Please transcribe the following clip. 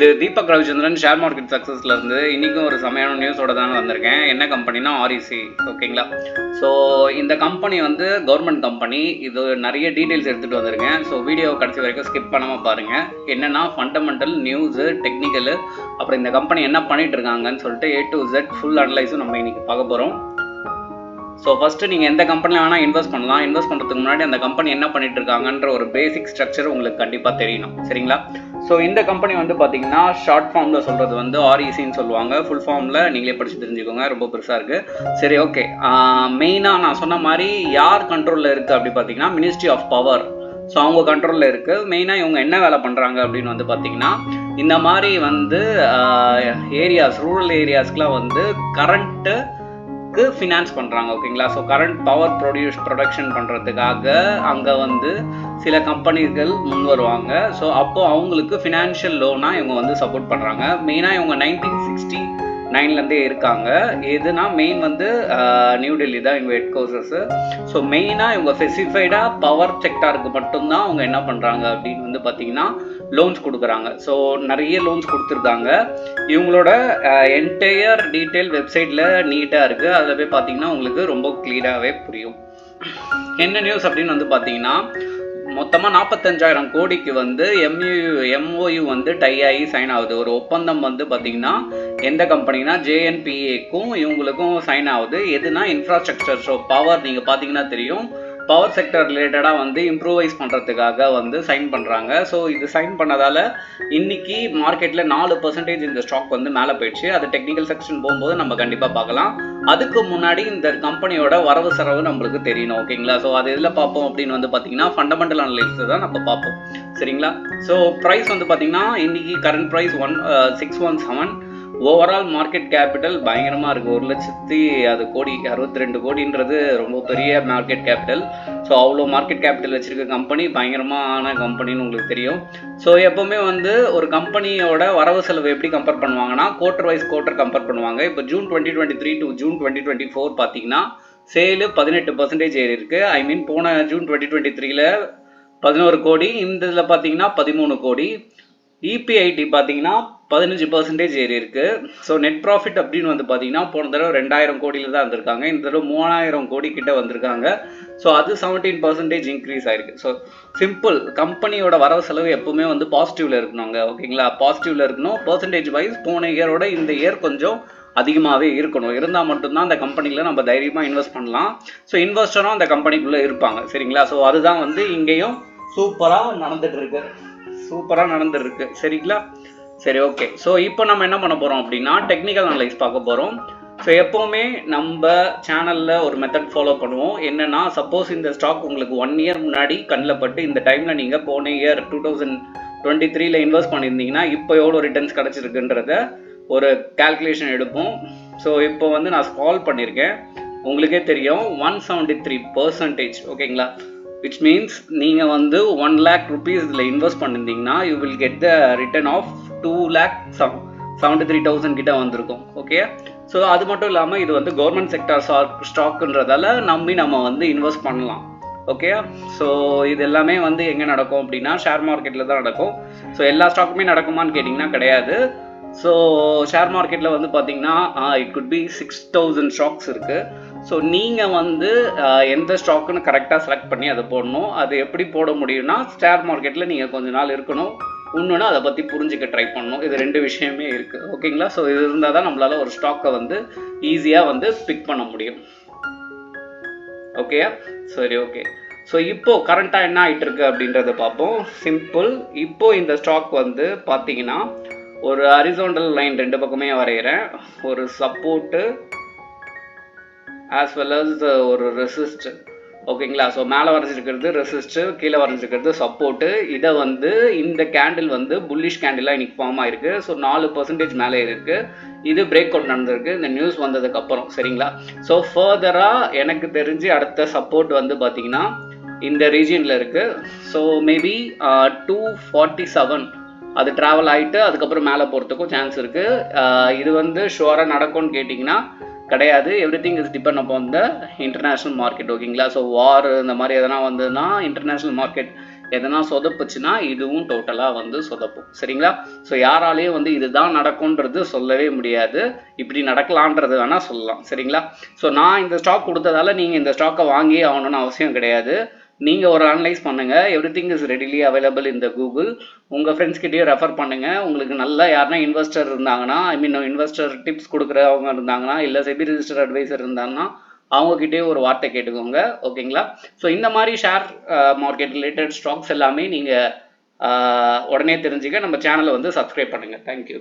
இது Deepak Ravichandran share market சக்ஸஸ்ல இருந்து இன்றைக்கும் ஒரு செமையான நியூஸோட தானே வந்திருக்கேன். என்ன கம்பெனினா ஆர்இசி. ஓகேங்களா. ஸோ இந்த கம்பெனி வந்து கவர்மெண்ட் கம்பெனி. இது நிறைய டீட்டெயில்ஸ் எடுத்துகிட்டு வந்திருக்கேன். ஸோ வீடியோ கடைசி வரைக்கும் ஸ்கிப் பண்ணாமல் பாருங்கள். என்னென்னா ஃபண்டமெண்டல் நியூஸு, டெக்னிக்கலு, அப்புறம் இந்த கம்பெனி என்ன பண்ணிட்டு இருக்காங்கன்னு சொல்லிட்டு A to Z ஃபுல் அனலைஸும் நம்ம இன்றைக்கி பார்க்க போகிறோம். ஸோ ஃபஸ்ட்டு நீங்கள் எந்த கம்பெனியில் வேணால் இன்வெஸ்ட் பண்ணலாம். இன்வெஸ்ட் பண்ணுறதுக்கு முன்னாடி அந்த கம்பெனி என்ன பண்ணிட்டு இருக்காங்கன்ற ஒரு பேசிக் ஸ்ட்ரக்சர் உங்களுக்கு கண்டிப்பாக தெரியணும். சரிங்களா. ஸோ இந்த கம்பெனி வந்து பார்த்தீங்கன்னா ஷார்ட் ஃபார்மில் சொல்கிறது வந்து ஆர்இசின்னு சொல்லுவாங்க. ஃபுல் ஃபார்மில் நீங்களே படித்து தெரிஞ்சுக்கோங்க, ரொம்ப பெருசாக இருக்குது. சரி, ஓகே. மெயினாக நான் சொன்ன மாதிரி யார் கண்ட்ரோலில் இருக்குது அப்படி பார்த்தீங்கன்னா மினிஸ்ட்ரி ஆஃப் பவர். ஸோ அவங்க கண்ட்ரோலில் இருக்குது. மெயினாக இவங்க என்ன வேலை பண்ணுறாங்க அப்படின்னு வந்து பார்த்தீங்கன்னா, இந்த மாதிரி வந்து ஏரியாஸ், ரூரல் ஏரியாஸ்க்குலாம் வந்து கரண்ட்டு ஃபினான்ஸ் பண்ணுறாங்க. ஓகேங்களா. ஸோ கரண்ட் பவர் ப்ரொடக்ஷன் பண்ணுறதுக்காக அங்கே வந்து சில கம்பெனிகள் முன் வருவாங்க. ஸோ அப்போது அவங்களுக்கு ஃபினான்ஷியல் லோனாக இவங்க வந்து சப்போர்ட் பண்ணுறாங்க. மெயினாக இவங்க 1969 இருக்காங்க. எதுனா மெயின் வந்து நியூ டெல்லி தான் இவங்க ஹெட் கோர்சஸ். ஸோ மெயினாக இவங்க ஸ்பெசிஃபைடாக பவர் செக்டாருக்கு மட்டும்தான் அவங்க என்ன பண்ணுறாங்க அப்படின்னு வந்து பார்த்தீங்கன்னா லோன்ஸ் கொடுக்குறாங்க. ஸோ நிறைய லோன்ஸ் கொடுத்துருக்காங்க. இவங்களோட என்டையர் டீட்டெயில் வெப்சைட்டில் நீட்டாக இருக்குது. அதில் போய் பார்த்தீங்கன்னா உங்களுக்கு ரொம்ப கிளியராகவே புரியும். என்ன நியூஸ் அப்படின்னு வந்து பார்த்தீங்கன்னா, மொத்தமாக 45,000 கோடிக்கு வந்து MOU வந்து டை ஆகி சைன் ஆகுது. ஒரு ஒப்பந்தம் வந்து பார்த்தீங்கன்னா எந்த கம்பெனினா JNPAக்கும் இவங்களுக்கும் சைன் ஆகுது. எதுனா இன்ஃப்ராஸ்ட்ரக்சர். ஸோ பவர் நீங்கள் பார்த்தீங்கன்னா தெரியும், பவர் செக்டர் ரிலேட்டடாக வந்து இம்ப்ரூவைஸ் பண்ணுறதுக்காக வந்து சைன் பண்ணுறாங்க. ஸோ இது சைன் பண்ணதால் இன்றைக்கி மார்க்கெட்டில் 4% இந்த ஸ்டாக் வந்து மேலே போயிடுச்சு. அது டெக்னிக்கல் செக்ஷன் போகும்போது நம்ம கண்டிப்பாக பார்க்கலாம். அதுக்கு முன்னாடி இந்த கம்பெனியோட வரவு செலவு நம்மளுக்கு தெரியணும். ஓகேங்களா. ஸோ அது எதில் பார்ப்போம் அப்படின்னு வந்து பார்த்தீங்கன்னா ஃபண்டமெண்டல் அனலைசிஸ் தான் நம்ம பார்ப்போம். சரிங்களா. ஸோ ப்ரைஸ் வந்து பார்த்தீங்கன்னா இன்றைக்கி current price 1617. Overall market capital பயங்கரமாக இருக்குது. 1,00,000 கோடி, 62 கோடின்றது ரொம்ப பெரிய மார்க்கெட் கேபிட்டல். ஸோ அவ்வளோ மார்க்கெட் கேபிட்டல் வச்சுருக்க கம்பெனி பயங்கரமான கம்பெனின்னு உங்களுக்கு தெரியும். ஸோ எப்போவுமே வந்து ஒரு கம்பெனியோட வரவு செலவு எப்படி கம்பேர் பண்ணுவாங்கன்னா குவார்டர் வைஸ் கம்பேர் பண்ணுவாங்க. இப்போ June 2023 to June 2024 பார்த்தீங்கன்னா சேலு 18% ஏறி இருக்குது. ஐ மீன் போன June 2023 11 கோடி, இந்த இதில் பார்த்தீங்கன்னா 13 கோடி. EPIT பார்த்தீங்கன்னா 15% ஏறி இருக்கு. ஸோ நெட் ப்ராஃபிட் அப்படின்னு வந்து பார்த்தீங்கன்னா போன தடவை 2,000 கோடியில் தான் வந்திருக்காங்க. இந்த தடவை 3,000 கோடி கிட்ட வந்திருக்காங்க. ஸோ அது 17% இன்க்ரீஸ் ஆயிருக்கு. ஸோ சிம்பிள், கம்பெனியோட வரவு செலவு எப்பவுமே வந்து பாசிட்டிவ்ல இருக்கணுங்க. ஓகேங்களா. பாசிட்டிவ்ல இருக்கணும். பர்சன்டேஜ் வைஸ் போன இயரோட இந்த இயர் கொஞ்சம் அதிகமாகவே இருக்கணும். இருந்தால் மட்டும்தான் அந்த கம்பெனியில் நம்ம தைரியமாக இன்வெஸ்ட் பண்ணலாம். ஸோ இன்வெஸ்டரும் அந்த கம்பெனிக்குள்ளே இருப்பாங்க. சரிங்களா. ஸோ அதுதான் வந்து இங்கேயும் சூப்பராக நடந்துருக்கு. சரிங்களா. சரி, ஓகே. ஸோ இப்போ நம்ம என்ன பண்ண போகிறோம் அப்படின்னா டெக்னிக்கல் அனலைஸ் பார்க்க போகிறோம். ஸோ எப்போவுமே நம்ம சேனலில் ஒரு மெத்தட் ஃபாலோ பண்ணுவோம். என்னென்னா, சப்போஸ் இந்த ஸ்டாக் உங்களுக்கு 1 இயர் முன்னாடி கண்ணில் பட்டு இந்த டைமில் நீங்கள் போன இயர் 2023 இன்வெஸ்ட் பண்ணியிருந்தீங்கன்னா இப்போ எவ்வளோ ரிட்டர்ன்ஸ் கிடச்சிருக்குன்றத ஒரு கால்குலேஷன் எடுப்போம். ஸோ இப்போ வந்து நான் ஸ்க்ரால் பண்ணியிருக்கேன், உங்களுக்கே தெரியும் 173%. ஓகேங்களா. which means நீங்கள் வந்து 1 lakh rupees இதில் இன்வெஸ்ட் பண்ணியிருந்தீங்கன்னா you will get the return of 2,73,000 கிட்ட வந்திருக்கும். ஓகே. ஸோ அது மட்டும் இல்லாமல் இது வந்து கவர்மெண்ட் செக்டார் ஸ்டாக்குன்றதால நம்ம வந்து இன்வெஸ்ட் பண்ணலாம். ஓகே. ஸோ இது எல்லாமே வந்து எங்கே நடக்கும் அப்படின்னா ஷேர் மார்க்கெட்டில் தான் நடக்கும். ஸோ எல்லா ஸ்டாக்குமே நடக்குமான்னு கேட்டிங்கன்னா கிடையாது. ஸோ ஷேர் மார்க்கெட்டில் வந்து பார்த்தீங்கன்னா இட் குட் பி 6,000 ஸ்டாக்ஸ் இருக்குது. ஸோ நீங்கள் வந்து எந்த ஸ்டாக்குன்னு கரெக்டாக செலக்ட் பண்ணி அதை போடணும். அது எப்படி போட முடியும்னா ஷேர் மார்க்கெட்டில் நீங்கள் கொஞ்ச நாள் இருக்கணும், இன்னொன்று அதை பற்றி புரிஞ்சுக்க ட்ரை பண்ணணும். இது 2 விஷயமே இருக்குது. ஓகேங்களா. ஸோ இது இருந்தால் தான் நம்மளால் ஒரு ஸ்டாக்கை வந்து ஈஸியாக வந்து பிக் பண்ண முடியும். ஓகே. சரி, ஓகே. ஸோ இப்போது கரண்ட்டாக என்ன ஆகிட்டு இருக்கு அப்படின்றத பார்ப்போம். சிம்பிள். இப்போது இந்த ஸ்டாக் வந்து பார்த்தீங்கன்னா ஒரு ஹரிசாண்டல் லைன் 2 பக்கமே வரைகிறேன். ஒரு சப்போர்ட்டு ஆஸ் வெல் அஸ் ஒரு ரெசிஸ்ட். ஓகேங்களா. ஸோ மேலே வரைஞ்சிருக்கிறது ரெசிஸ்ட்டு, கீழே வரைஞ்சிருக்கிறது சப்போர்ட்டு. இதை வந்து இந்த கேண்டில் வந்து புல்லிஷ் கேண்டிலாக இன்றைக்கி ஃபார்ம் ஆகிருக்கு. ஸோ 4% மேலே இருக்குது. இது பிரேக் அவுட் நடந்திருக்கு இந்த நியூஸ் வந்ததுக்கப்புறம். சரிங்களா. ஸோ ஃபர்தராக எனக்கு தெரிஞ்சு அடுத்த சப்போர்ட் வந்து பார்த்திங்கன்னா இந்த ரீஜியனில் இருக்குது. ஸோ மேபி 247 அது ட்ராவல் ஆகிட்டு அதுக்கப்புறம் மேலே போகிறதுக்கும் சான்ஸ் இருக்குது. இது வந்து ஷுவராக நடக்கும்னு கேட்டிங்கன்னா கிடையாது. Everything is depend upon the international market. ஓகேங்களா. ஸோ வார் இந்த மாதிரி எதனா வந்ததுன்னா இன்டர்நேஷ்னல் மார்க்கெட் எதனா சொதப்புச்சுன்னா இதுவும் டோட்டலாக வந்து சொதப்பும். சரிங்களா? ஸோ யாராலையும் வந்து இதுதான் நடக்கும்ன்றது சொல்லவே முடியாது. இப்படி நடக்கலான்றது வேணால் சொல்லலாம். சரிங்களா? ஸோ நான் இந்த ஸ்டாக் கொடுத்ததால நீங்கள் இந்த ஸ்டாக்கை வாங்கி ஆகணும்னு அவசியம் கிடையாது. நீங்கள் ஒரு அனலைஸ் பண்ணுங்கள். எவ்ரிதிங் இஸ் ரெடிலி அவைலபிள் இந்த கூகுள். உங்கள் ஃப்ரெண்ட்ஸ்கிட்டயே ரெஃபர் பண்ணுங்கள். உங்களுக்கு நல்லா யாருன்னா இன்வெஸ்டர் இருந்தாங்கன்னா, இன்வெஸ்டர் டிப்ஸ் கொடுக்குறவங்க இருந்தாங்கன்னா, இல்லை செபி ரிஜிஸ்டர் அட்வைசர் இருந்தாங்கன்னா அவங்கக்கிட்டே ஒரு வார்த்தை கேட்டுக்கோங்க. ஓகேங்களா? ஸோ இந்த மாதிரி ஷேர் மார்க்கெட் ரிலேட்டட் ஸ்டாக்ஸ் எல்லாமே நீங்கள் உடனே தெரிஞ்சுக்க நம்ம சேனலை வந்து சப்ஸ்கிரைப் பண்ணுங்கள். தேங்க்யூ.